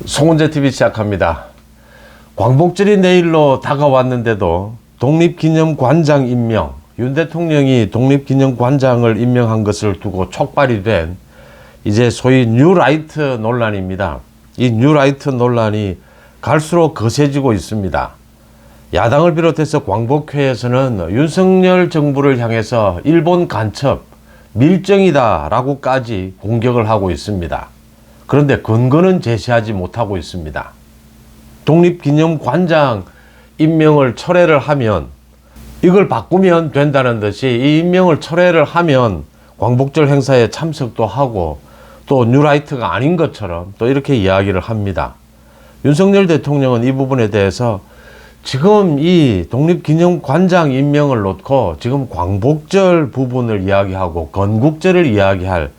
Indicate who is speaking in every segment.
Speaker 1: 송은재TV 시작합니다. 광복절이 내일로 다가왔는데도 독립기념관장 임명, 윤 대통령이 독립기념관장을 임명한 것을 두고 촉발이 된 이제 소위 뉴라이트 논란입니다. 이 뉴라이트 논란이 갈수록 거세지고 있습니다. 야당을 비롯해서 광복회에서는 윤석열 정부를 향해서 일본 간첩, 밀정이다 라고까지 공격을 하고 있습니다. 그런데 근거는 제시하지 못하고 있습니다. 독립기념관장 임명을 철회를 하면, 이걸 바꾸면 된다는 듯이 이 임명을 철회를 하면 광복절 행사에 참석도 하고 또 뉴라이트가 아닌 것처럼 또 이렇게 이야기를 합니다. 윤석열 대통령은 이 부분에 대해서 지금 이 독립기념관장 임명을 놓고 지금 광복절 부분을 이야기하고 건국절을 이야기할,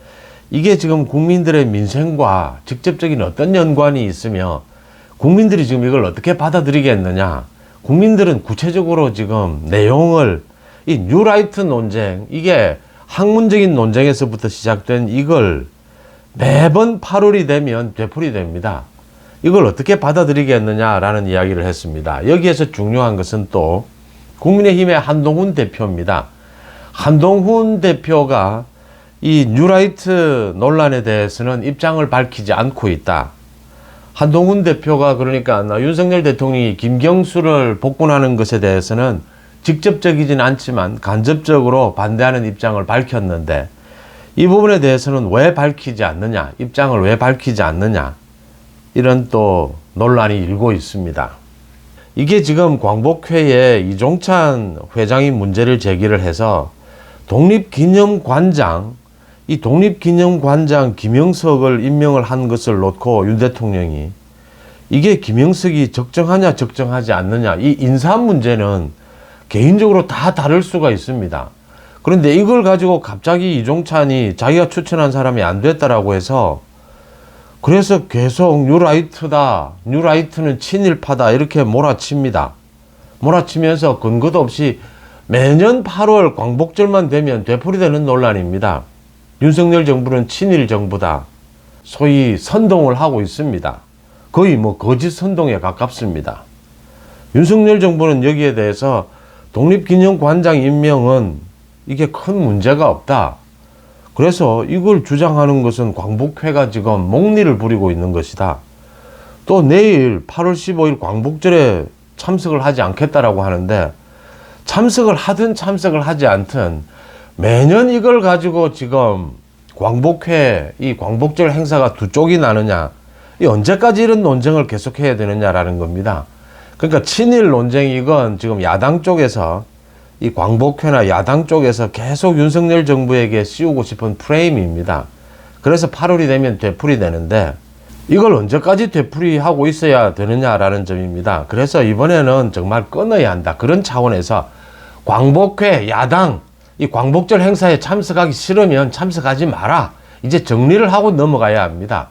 Speaker 1: 이게 지금 국민들의 민생과 직접적인 어떤 연관이 있으며 국민들이 지금 이걸 어떻게 받아들이겠느냐. 국민들은 구체적으로 지금 내용을, 이 뉴라이트 논쟁, 이게 학문적인 논쟁에서부터 시작된 이걸 매번 8월이 되면 되풀이됩니다. 이걸 어떻게 받아들이겠느냐라는 이야기를 했습니다. 여기에서 중요한 것은 또 국민의힘의 한동훈 대표입니다. 한동훈 대표가 이 뉴라이트 논란에 대해서는 입장을 밝히지 않고 있다. 한동훈 대표가 그러니까 윤석열 대통령이 김경수를 복권하는 것에 대해서는 직접적이진 않지만 간접적으로 반대하는 입장을 밝혔는데, 이 부분에 대해서는 왜 밝히지 않느냐, 입장을 왜 밝히지 않느냐, 이런 또 논란이 일고 있습니다. 이게 지금 광복회에 이종찬 회장이 문제를 제기를 해서 독립기념관장, 이 독립기념관장 김영석을 임명을 한 것을 놓고 윤 대통령이 이게 김영석이 적정하냐 적정하지 않느냐, 이 인사 문제는 개인적으로 다 다를 수가 있습니다. 그런데 이걸 가지고 갑자기 이종찬이 자기가 추천한 사람이 안 됐다라고 해서 그래서 계속 뉴라이트다, 뉴라이트는 친일파다 이렇게 몰아칩니다. 몰아치면서 근거도 없이 매년 8월 광복절만 되면 되풀이되는 논란입니다. 윤석열 정부는 친일 정부다, 소위 선동을 하고 있습니다. 거의 거짓 선동에 가깝습니다. 윤석열 정부는 여기에 대해서 독립기념관장 임명은 이게 큰 문제가 없다. 그래서 이걸 주장하는 것은 광복회가 지금 목리를 부리고 있는 것이다. 또 내일 8월 15일 광복절에 참석을 하지 않겠다라고 하는데, 참석을 하든 참석을 하지 않든 매년 이걸 가지고 지금 광복회, 이 광복절 행사가 두 쪽이 나느냐, 이 언제까지 이런 논쟁을 계속해야 되느냐라는 겁니다. 그러니까 친일 논쟁, 이건 지금 야당 쪽에서, 이 광복회나 야당 쪽에서 계속 윤석열 정부에게 씌우고 싶은 프레임입니다. 그래서 8월이 되면 되풀이되는데 이걸 언제까지 되풀이하고 있어야 되느냐라는 점입니다. 그래서 이번에는 정말 끊어야 한다. 그런 차원에서 광복회, 야당, 이 광복절 행사에 참석하기 싫으면 참석하지 마라. 이제 정리를 하고 넘어가야 합니다.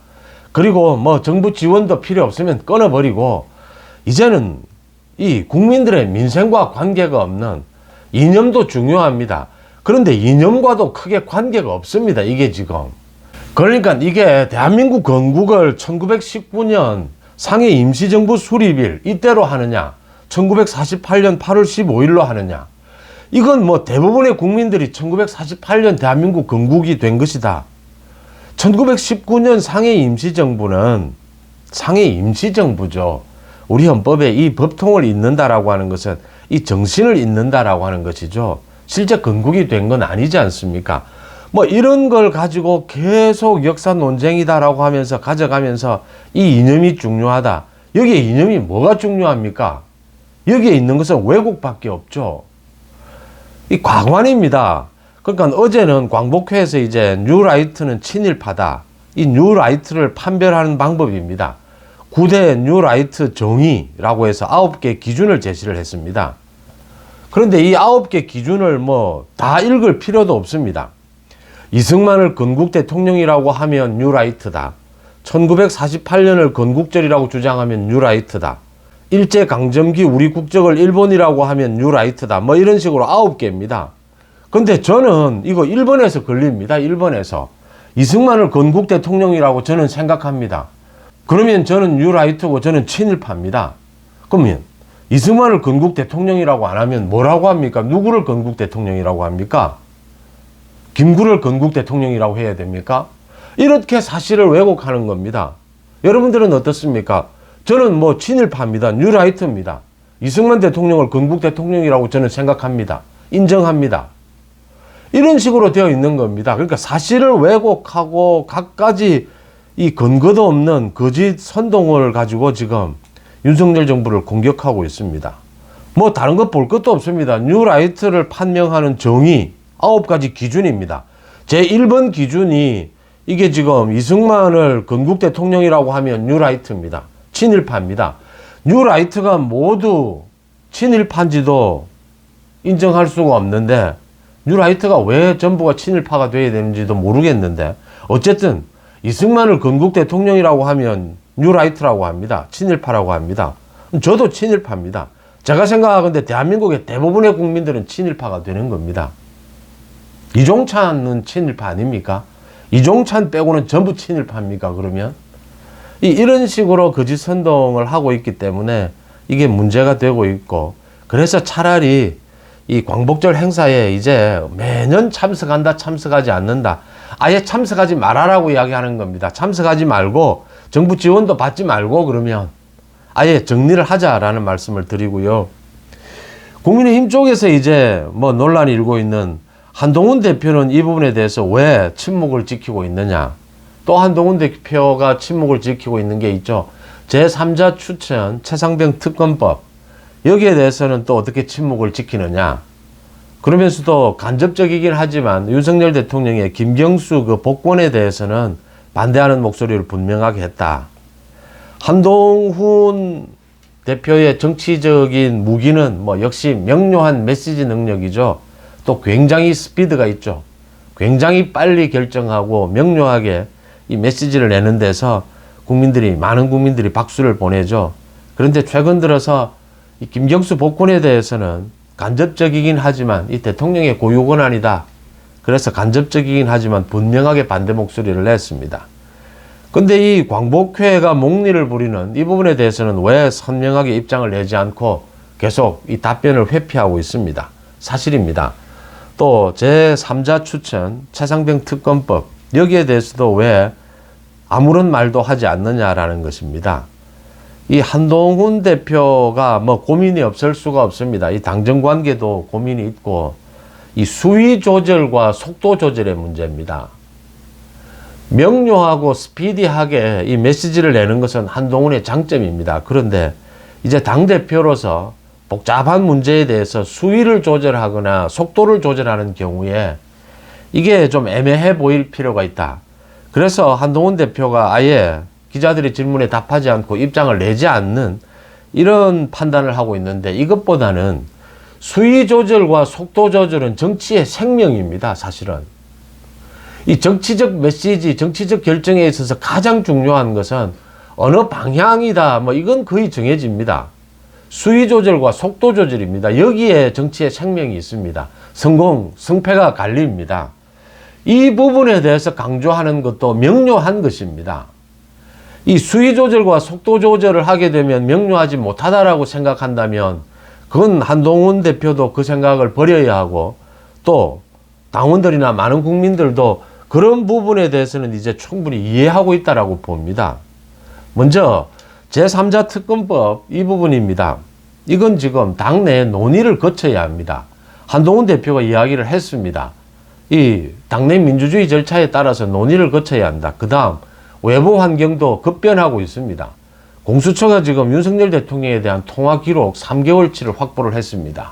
Speaker 1: 그리고 정부 지원도 필요 없으면 끊어버리고, 이제는 이 국민들의 민생과 관계가 없는, 이념도 중요합니다. 그런데 이념과도 크게 관계가 없습니다. 이게 지금. 그러니까 이게 대한민국 건국을 1919년 상해 임시정부 수립일 이때로 하느냐, 1948년 8월 15일로 하느냐, 이건 대부분의 국민들이 1948년 대한민국 건국이 된 것이다. 1919년 상해 임시정부는 상해 임시정부죠. 우리 헌법에 이 법통을 잇는다라고 하는 것은 이 정신을 잇는다라고 하는 것이죠. 실제 건국이 된 건 아니지 않습니까? 이런 걸 가지고 계속 역사 논쟁이다라고 하면서 가져가면서 이 이념이 중요하다. 여기에 이념이 뭐가 중요합니까? 여기에 있는 것은 왜곡밖에 없죠. 이 과관입니다. 그러니까 어제는 광복회에서 이제 뉴라이트는 친일파다, 이 뉴라이트를 판별하는 방법입니다. 9대 뉴라이트 정의라고 해서 9개 기준을 제시를 했습니다. 그런데 이 9개 기준을 다 읽을 필요도 없습니다. 이승만을 건국 대통령이라고 하면 뉴라이트다. 1948년을 건국절이라고 주장하면 뉴라이트다. 일제강점기 우리 국적을 일본이라고 하면 뉴라이트다. 이런 식으로 9개입니다. 근데 저는 이거 일본에서 걸립니다. 일본에서. 이승만을 건국 대통령이라고 저는 생각합니다. 그러면 저는 뉴라이트고 저는 친일파입니다. 그러면 이승만을 건국 대통령이라고 안 하면 뭐라고 합니까? 누구를 건국 대통령이라고 합니까? 김구를 건국 대통령이라고 해야 됩니까? 이렇게 사실을 왜곡하는 겁니다. 여러분들은 어떻습니까? 저는 뭐 친일파입니다. 뉴라이트입니다. 이승만 대통령을 건국 대통령이라고 저는 생각합니다. 인정합니다. 이런 식으로 되어 있는 겁니다. 그러니까 사실을 왜곡하고 갖가지 이 근거도 없는 거짓 선동을 가지고 지금 윤석열 정부를 공격하고 있습니다. 뭐 다른 것 볼 것도 없습니다. 뉴라이트를 판명하는 정의 9가지 기준입니다. 제1번 기준이 이게 지금 이승만을 건국 대통령이라고 하면 뉴라이트입니다. 친일파입니다. 뉴라이트가 모두 친일파인지도 인정할 수가 없는데 뉴라이트가 왜 전부가 친일파가 돼야 되는지도 모르겠는데 어쨌든 이승만을 건국 대통령이라고 하면 뉴라이트라고 합니다. 친일파라고 합니다. 저도 친일파입니다. 제가 생각하건대 대한민국의 대부분의 국민들은 친일파가 되는 겁니다. 이종찬은 친일파 아닙니까? 이종찬 빼고는 전부 친일파입니까? 그러면 이런 식으로 거짓 선동을 하고 있기 때문에 이게 문제가 되고 있고, 그래서 차라리 이 광복절 행사에 이제 매년 참석한다, 참석하지 않는다, 아예 참석하지 말아라고 이야기하는 겁니다. 참석하지 말고 정부 지원도 받지 말고 그러면 아예 정리를 하자라는 말씀을 드리고요. 국민의힘 쪽에서 이제 뭐 논란이 일고 있는 한동훈 대표는 이 부분에 대해서 왜 침묵을 지키고 있느냐. 또 한동훈 대표가 침묵을 지키고 있는 게 있죠. 제3자 추천 최상병 특검법, 여기에 대해서는 또 어떻게 침묵을 지키느냐. 그러면서도 간접적이긴 하지만 윤석열 대통령의 김경수 그 복권에 대해서는 반대하는 목소리를 분명하게 했다. 한동훈 대표의 정치적인 무기는 뭐 역시 명료한 메시지 능력이죠. 또 굉장히 스피드가 있죠. 굉장히 빨리 결정하고 명료하게 이 메시지를 내는 데서 많은 국민들이 박수를 보내죠. 그런데 최근 들어서 이 김경수 복권에 대해서는 간접적이긴 하지만 이 대통령의 고유 권한이다. 그래서 간접적이긴 하지만 분명하게 반대 목소리를 냈습니다. 근데 이 광복회가 목리를 부리는 이 부분에 대해서는 왜 선명하게 입장을 내지 않고 계속 이 답변을 회피하고 있습니다. 사실입니다. 또 제3자 추천 최상병 특검법, 여기에 대해서도 왜 아무런 말도 하지 않느냐라는 것입니다. 이 한동훈 대표가 뭐 고민이 없을 수가 없습니다. 이 당정 관계도 고민이 있고 이 수위 조절과 속도 조절의 문제입니다. 명료하고 스피디하게 이 메시지를 내는 것은 한동훈의 장점입니다. 그런데 이제 당대표로서 복잡한 문제에 대해서 수위를 조절하거나 속도를 조절하는 경우에 이게 좀 애매해 보일 필요가 있다. 그래서 한동훈 대표가 아예 기자들의 질문에 답하지 않고 입장을 내지 않는 이런 판단을 하고 있는데, 이것보다는 수위 조절과 속도 조절은 정치의 생명입니다. 사실은 이 정치적 메시지, 정치적 결정에 있어서 가장 중요한 것은 어느 방향이다, 뭐 이건 거의 정해집니다. 수위 조절과 속도 조절입니다. 여기에 정치의 생명이 있습니다. 성공, 성패가 갈립니다. 이 부분에 대해서 강조하는 것도 명료한 것입니다. 이 수위 조절과 속도 조절을 하게 되면 명료하지 못하다라고 생각한다면 그건 한동훈 대표도 그 생각을 버려야 하고, 또 당원들이나 많은 국민들도 그런 부분에 대해서는 이제 충분히 이해하고 있다라고 봅니다. 먼저 제3자 특검법 이 부분입니다. 이건 지금 당내 논의를 거쳐야 합니다. 한동훈 대표가 이야기를 했습니다. 이 당내 민주주의 절차에 따라서 논의를 거쳐야 한다. 그 다음 외부 환경도 급변하고 있습니다. 공수처가 지금 윤석열 대통령에 대한 통화 기록 3개월치를 확보를 했습니다.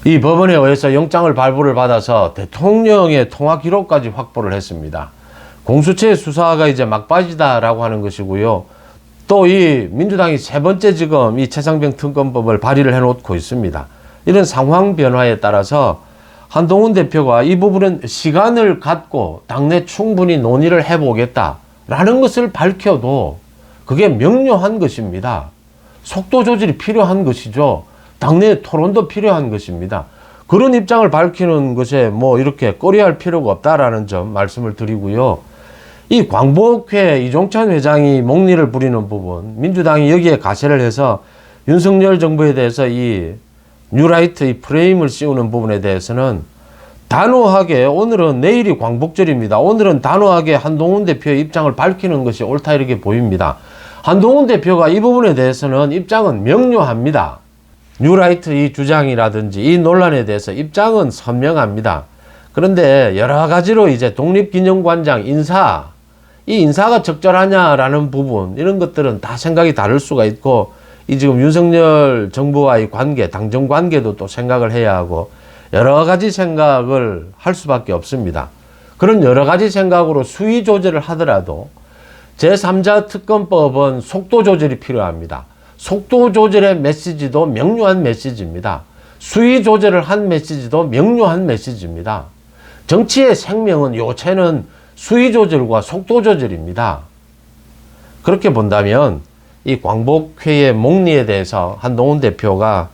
Speaker 1: 이 법원에 의해서 영장을 발부를 받아서 대통령의 통화 기록까지 확보를 했습니다. 공수처의 수사가 이제 막바지다라고 하는 것이고요. 또 이 민주당이 세 번째 지금 이 최상병 특검법을 발의를 해놓고 있습니다. 이런 상황 변화에 따라서 한동훈 대표가 이 부분은 시간을 갖고 당내 충분히 논의를 해보겠다라는 것을 밝혀도 그게 명료한 것입니다. 속도 조절이 필요한 것이죠. 당내 토론도 필요한 것입니다. 그런 입장을 밝히는 것에 뭐 이렇게 꺼려할 필요가 없다라는 점 말씀을 드리고요. 이 광복회 이종찬 회장이 목리를 부리는 부분, 민주당이 여기에 가세를 해서 윤석열 정부에 대해서 이 뉴라이트 이 프레임을 씌우는 부분에 대해서는 단호하게, 오늘은 내일이 광복절입니다. 오늘은 단호하게 한동훈 대표의 입장을 밝히는 것이 옳다 이렇게 보입니다. 한동훈 대표가 이 부분에 대해서는 입장은 명료합니다. 뉴라이트 이 주장이라든지 이 논란에 대해서 입장은 선명합니다. 그런데 여러 가지로 이제 독립기념관장 인사, 이 인사가 적절하냐라는 부분, 이런 것들은 다 생각이 다를 수가 있고, 이 지금 윤석열 정부와의 관계, 당정 관계도 또 생각을 해야 하고, 여러 가지 생각을 할 수밖에 없습니다. 그런 여러 가지 생각으로 수위 조절을 하더라도 제3자 특검법은 속도 조절이 필요합니다. 속도 조절의 메시지도 명료한 메시지입니다. 수위 조절을 한 메시지도 명료한 메시지입니다. 정치의 생명은, 요체는 수위 조절과 속도 조절입니다. 그렇게 본다면 이 광복회의 목리에 대해서 한동훈 대표가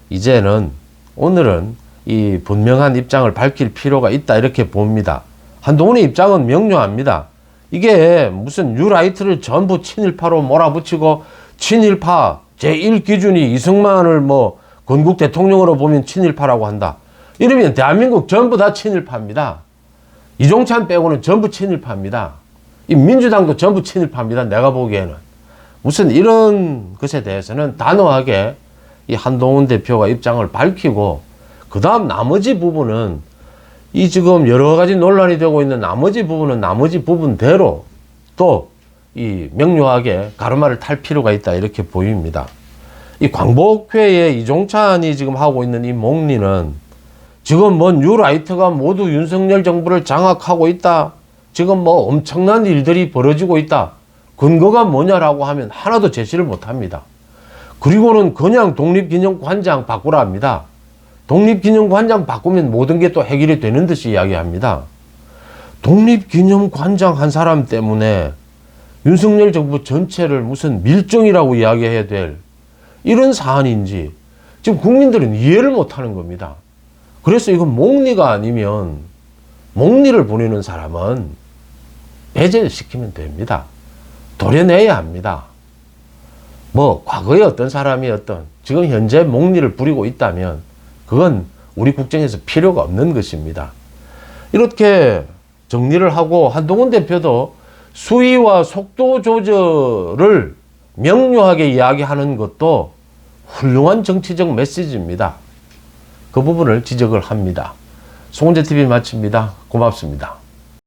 Speaker 1: 이제는, 오늘은 이 분명한 입장을 밝힐 필요가 있다 이렇게 봅니다. 한동훈의 입장은 명료합니다. 이게 무슨 뉴라이트를 전부 친일파로 몰아붙이고, 친일파 제1기준이 이승만을 뭐 건국 대통령으로 보면 친일파라고 한다, 이러면 대한민국 전부 다 친일파입니다. 이종찬 빼고는 전부 친일파입니다. 이 민주당도 전부 친일파입니다. 내가 보기에는. 무슨 이런 것에 대해서는 단호하게 이 한동훈 대표가 입장을 밝히고, 그 다음 나머지 부분은, 이 지금 여러 가지 논란이 되고 있는 나머지 부분은 나머지 부분대로 또 이 명료하게 가르마를 탈 필요가 있다 이렇게 보입니다. 이 광복회에 이종찬이 지금 하고 있는 이 목리는, 지금 뭐 뉴라이트가 모두 윤석열 정부를 장악하고 있다, 지금 뭐 엄청난 일들이 벌어지고 있다, 근거가 뭐냐라고 하면 하나도 제시를 못합니다. 그리고는 그냥 독립기념관장 바꾸라 합니다. 독립기념관장 바꾸면 모든 게 또 해결이 되는 듯이 이야기합니다. 독립기념관장 한 사람 때문에 윤석열 정부 전체를 무슨 밀정이라고 이야기해야 될 이런 사안인지 지금 국민들은 이해를 못하는 겁니다. 그래서 이건 목리가 아니면, 목리를 보내는 사람은 배제시키면 됩니다. 도려내야 합니다. 뭐 과거에 어떤 사람이 지금 현재 목리를 부리고 있다면 그건 우리 국정에서 필요가 없는 것입니다. 이렇게 정리를 하고, 한동훈 대표도 수위와 속도 조절을 명료하게 이야기하는 것도 훌륭한 정치적 메시지입니다. 그 부분을 지적을 합니다. 송은재TV 마칩니다. 고맙습니다.